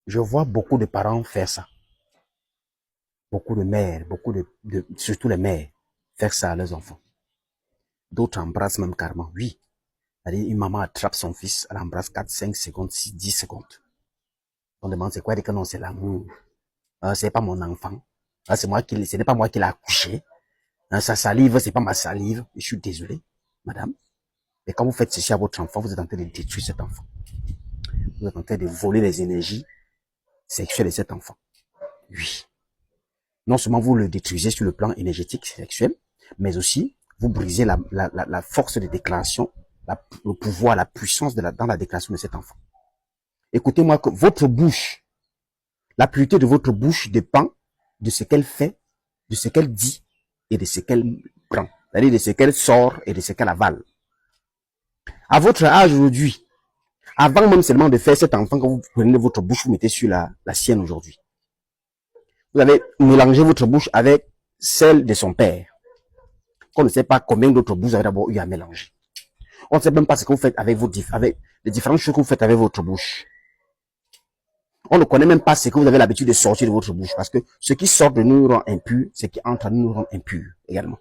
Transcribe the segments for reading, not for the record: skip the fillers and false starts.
Je vois beaucoup de parents faire ça. Beaucoup de mères, surtout les mères, faire ça à leurs enfants. D'autres embrassent même carrément. Oui. C'est-à-dire, une maman attrape son fils, elle embrasse 4, 5 secondes, 6, 10 secondes. On demande c'est quoi? Elle dit que non, c'est l'amour. C'est pas mon enfant. Ce n'est pas moi qui l'ai accouché. Sa salive, c'est pas ma salive. Je suis désolé, madame. Et quand vous faites ceci à votre enfant, vous êtes en train de détruire cet enfant. Vous êtes en train de voler les énergies sexuelles de cet enfant. Oui. Non seulement vous le détruisez sur le plan énergétique, sexuel, mais aussi vous brisez la force de déclaration, le pouvoir, la puissance dans la déclaration de cet enfant. Écoutez-moi, que votre bouche, la pureté de votre bouche dépend de ce qu'elle fait, de ce qu'elle dit et de ce qu'elle prend. C'est-à-dire de ce qu'elle sort et de ce qu'elle avale. À votre âge aujourd'hui, avant même seulement de faire cet enfant, quand vous prenez votre bouche, vous mettez sur la sienne aujourd'hui. Vous allez mélanger votre bouche avec celle de son père. On ne sait pas combien d'autres bouches vous avez d'abord eu à mélanger. On ne sait même pas ce que vous faites avec les différentes choses que vous faites avec votre bouche. On ne connaît même pas ce que vous avez l'habitude de sortir de votre bouche. Parce que ce qui sort de nous rend impur, ce qui entre en nous rend impur également.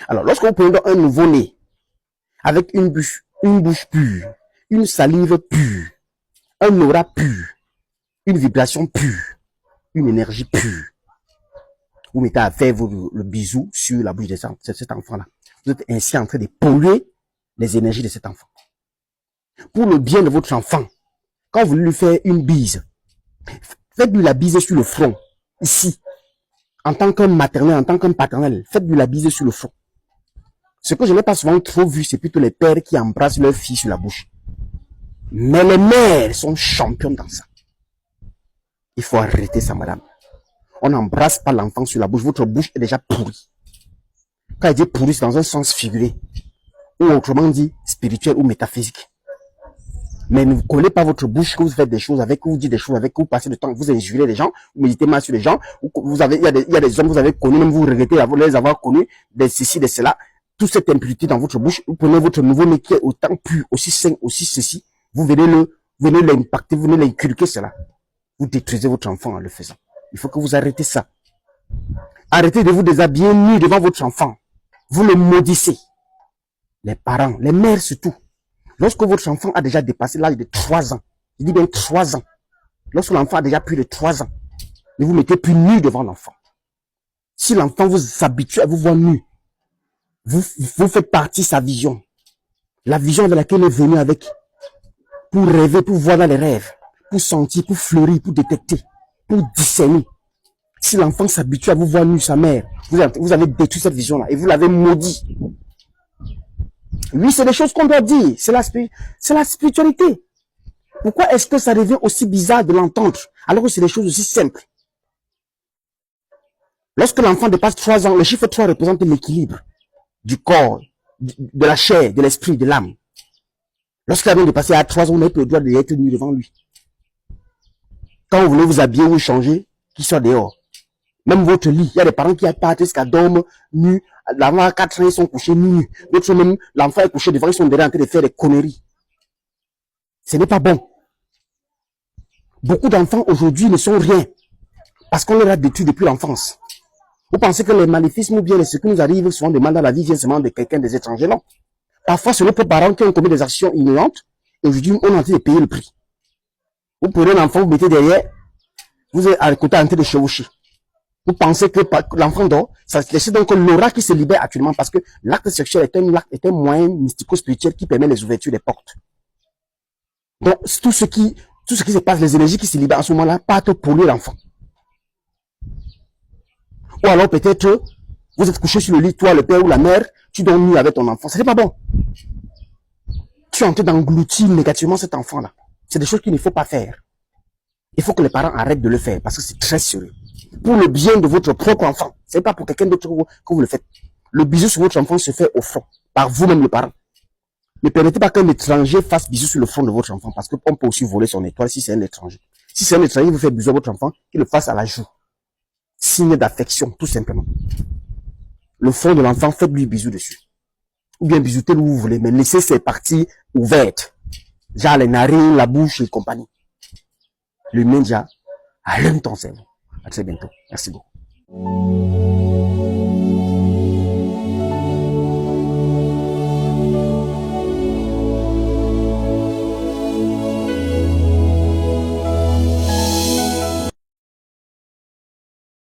Alors, lorsque vous prenez un nouveau-né, avec une bouche pure, une salive pure, un aura pur, une vibration pure, une énergie pure, vous mettez à faire le bisou sur la bouche de cet enfant-là. Vous êtes ainsi en train de polluer les énergies de cet enfant. Pour le bien de votre enfant, quand vous voulez lui faire une bise, faites-lui la bise sur le front, ici. En tant qu'un maternel, en tant qu'un paternel, faites-lui la bise sur le front. Ce que je n'ai pas souvent trop vu, c'est plutôt les pères qui embrassent leur fille sur la bouche. Mais les mères sont championnes dans ça. Il faut arrêter ça, madame. On n'embrasse pas l'enfant sur la bouche. Votre bouche est déjà pourrie. Quand il dit pourrie, c'est dans un sens figuré. Ou autrement dit, spirituel ou métaphysique. Mais ne collez pas votre bouche que vous faites des choses avec, que vous dites des choses avec, que vous passez le temps, vous injurez les gens, vous méditez mal sur les gens, il y a des hommes que vous avez connus, même vous regrettez les avoir connus, des ceci, de cela. Toute cette impureté dans votre bouche, vous prenez votre nouveau-né qui est autant pur, aussi sain, aussi ceci, vous venez l'impacter, vous venez l'inculquer cela. Vous détruisez votre enfant en le faisant. Il faut que vous arrêtez ça. Arrêtez de vous déshabiller nu devant votre enfant. Vous le maudissez. Les parents, les mères surtout. Lorsque votre enfant a déjà dépassé l'âge de 3 ans, je dis bien 3 ans, lorsque l'enfant a déjà plus de 3 ans, ne vous mettez plus nu devant l'enfant. Si l'enfant vous s'habitue à vous voir nu, vous faites partie de sa vision. La vision de laquelle il est venu avec. Pour rêver, pour voir dans les rêves, pour sentir, pour fleurir, pour détecter, pour discerner. Si l'enfant s'habitue à vous voir nu, sa mère, vous avez détruit cette vision-là et vous l'avez maudit. Oui, c'est des choses qu'on doit dire. C'est la spiritualité. Pourquoi est-ce que ça devient aussi bizarre de l'entendre alors que c'est des choses aussi simples? Lorsque l'enfant dépasse 3 ans, le chiffre 3 représente l'équilibre du corps, de la chair, de l'esprit, de l'âme. Lorsqu'il vient de passer à 3 ans, on n'a plus le droit d'être nu devant lui. Quand vous voulez vous habiller ou changer, qu'il soit dehors. Même votre lit, il y a des parents qui partent jusqu'à dormir nus. L'enfant à 4 ans, ils sont couchés nus. D'autres même, l'enfant est couché devant, ils sont derrière en train de faire des conneries. Ce n'est pas bon. Beaucoup d'enfants aujourd'hui ne sont rien. Parce qu'on leur a détruit depuis l'enfance. Vous pensez que les maléfices ou bien ce qui nous arrive souvent de mal dans la vie vient seulement de quelqu'un des étrangers? Non. Parfois, c'est nos parents qui ont commis des actions ignorantes. Et aujourd'hui, on est en train de payer le prix. Vous prenez un enfant, vous mettez derrière. Vous êtes à côté en train de chevaucher. Vous pensez que l'enfant dort. C'est donc l'aura qui se libère actuellement parce que l'acte sexuel est un moyen mystico-spirituel qui permet les ouvertures des portes. Donc, tout ce qui se passe, les énergies qui se libèrent à ce moment-là, partent polluer l'enfant. Ou alors peut-être, vous êtes couché sur le lit, toi, le père ou la mère, tu dors nu avec ton enfant. Ce n'est pas bon. Tu es en train d'engloutir négativement cet enfant-là. C'est des choses qu'il ne faut pas faire. Il faut que les parents arrêtent de le faire parce que c'est très sérieux. Pour le bien de votre propre enfant. Ce n'est pas pour quelqu'un d'autre que vous le faites. Le bisou sur votre enfant se fait au front, par vous-même le parent. Ne permettez pas qu'un étranger fasse bisou sur le front de votre enfant parce qu'on peut aussi voler son étoile si c'est un étranger. Si c'est un étranger, vous faites bisou à votre enfant, qu'il le fasse à la joue. Signe d'affection, tout simplement. Le front de l'enfant, faites-lui bisou dessus. Ou bien bisoutez-le où vous voulez, mais laissez ses parties ouvertes. Genre les narines, la bouche et compagnie. Le ninja allume ton cerveau. À très bientôt. Merci beaucoup.